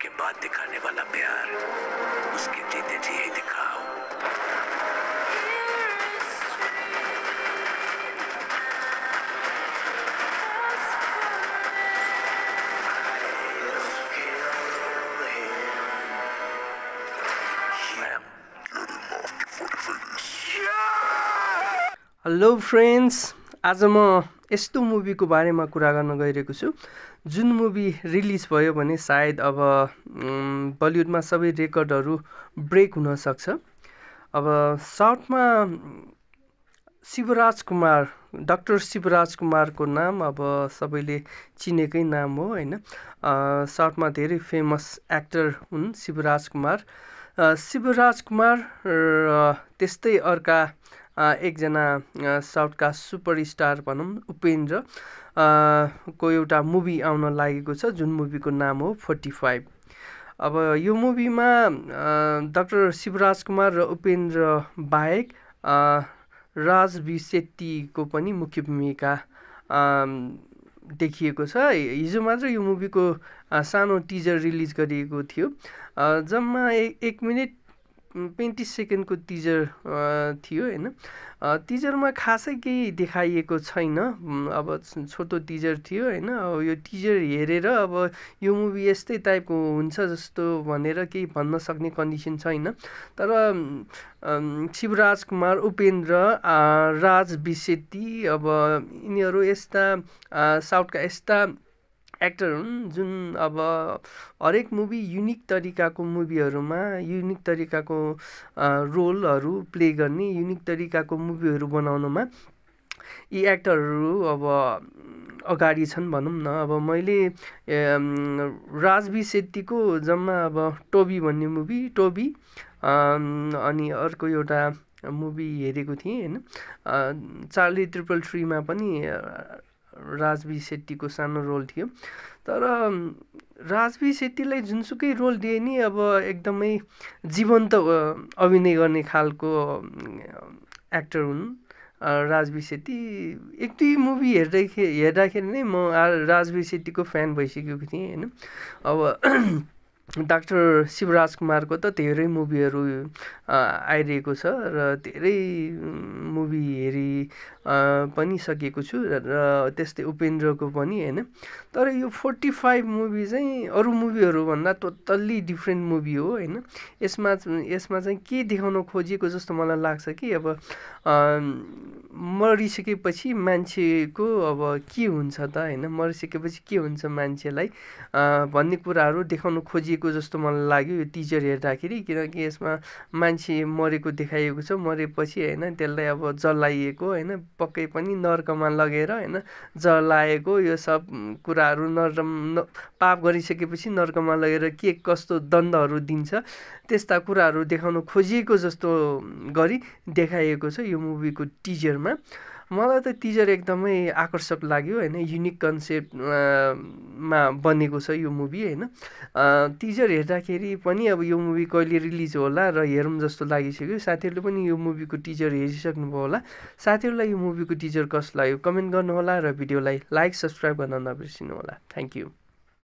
के बाद दिखाने वाला प्यार उसके जीते जी ही दिखाओ। हेलो फ्रेन्ड्स, आज म यस्तो मुभीको बारेमा कुरा गर्न गइरहेको छु जुन मुभी रिलिज भयो भने सायद अब बलिउडमा सबै रेकर्डहरू ब्रेक हुन सक्छ। अब साउथमा शिवराज कुमार, डाक्टर शिवराज कुमारको नाम अब सबैले चिनेकै नाम हो हैन। साउथमा धेरै फेमस एक्टर हुन् शिवराज कुमार। शिवराज कुमार र त्यस्तै अर्का एकजना साउथका सुपरस्टार भनौँ उपेन्द्र को एउटा मुभी आउन लागेको छ जुन मुभीको नाम हो 45। अब यो मुभीमा डाक्टर शिवराज कुमार र उपेन्द्र बाहेक राजबी शेट्टीको पनि मुख्य भूमिका देखिएको छ। हिजो मात्र यो मुभीको सानो टिजर रिलिज गरिएको थियो। जम्मा 1 मिनेट 35 सेकेन्डको टिजर थियो हैन। टिजरमा खासै केही देखाइएको छैन। अब छोटो टिजर थियो हैन। अब यो टिजर हेरेर अब यो मुभी यस्तै टाइपको हुन्छ जस्तो भनेर केही भन्न सक्ने कन्डिसन छैन। तर शिवराज कुमार, उपेन्द्र, राजबी शेट्टी अब यिनीहरू यस्ता साउथका यस्ता एक्टर हुन् जुन अब हरेक मुभी युनिक तरिकाको मुभीहरूमा युनिक तरिकाको रोलहरू प्ले गर्ने, युनिक तरिकाको मुभीहरू बनाउनमा यी एक्टरहरू अब अगाडि छन् भनौँ न। अब मैले राजबी शेट्टीको जम्मा अब टोबी भन्ने मुभी, टोबी अनि अर्को एउटा मुभी हेरेको थिएँ हैन। चार्ली 333मा पनि राजबी शेट्टीको सानो रोल थियो। तर राजबी शेट्टीलाई जुनसुकै रोल दिए नि अब एकदमै जीवन्त अभिनय गर्ने खालको एक्टर हुन् राजबी शेट्टी। 1-2 मुभी हेर्दाखेरि नै म राजबी शेट्टीको फ्यान भइसकेको थिएँ हैन। अब डाक्टर शिवराज कुमारको त धेरै मुभीहरू आइरहेको छ र धेरै मुभी हेरी पनि सकेको छु र त्यस्तै उपेन्द्रको पनि हैन। तर यो 45 मुभी चाहिँ अरू मुभीहरू भन्दा टोटल्ली डिफ्रेन्ट मुभी हो हैन। यसमा चाहिँ के देखाउन खोजिएको जस्तो मलाई लाग्छ कि अब मरिसकेपछि मान्छेको अब के हुन्छ त हैन, मरिसकेपछि के हुन्छ मान्छेलाई भन्ने कुराहरू देखाउन खोजिएको जस्तो मलाई लाग्यो यो टिजर हेर्दाखेरि। किनकि यसमा मान्छे मरेको देखाइएको छ, मरेपछि हैन त्यसलाई अब जलाइएको हैन, पक्कै पनि नर्कमा लगेर हैन जलाएको, यो सब कुराहरू पाप गरिसकेपछि नर्कमा लगेर के कस्तो दण्डहरू दिन्छ त्यस्ता कुराहरू देखाउन खोजिएको जस्तो गरी देखाइएको छ यो मुभीको टिजरमा। मलाई त टिजर एकदमै आकर्षक लाग्यो हैन। युनिक कन्सेप्ट मा बनेको छ यो मुभी हैन। टिजर हेर्दाखेरि पनि अब यो मुभी कहिले रिलिज होला र हेरौँ जस्तो लागिसक्यो। साथीहरूले पनि यो मुभीको टिजर हेरिसक्नुभयो होला। साथीहरूलाई यो मुभीको टिजर कस्तो लाग्यो कमेन्ट गर्नुहोला र भिडियोलाई लाइक सब्सक्राइब गर्न नबिर्सिनु होला। Thank you.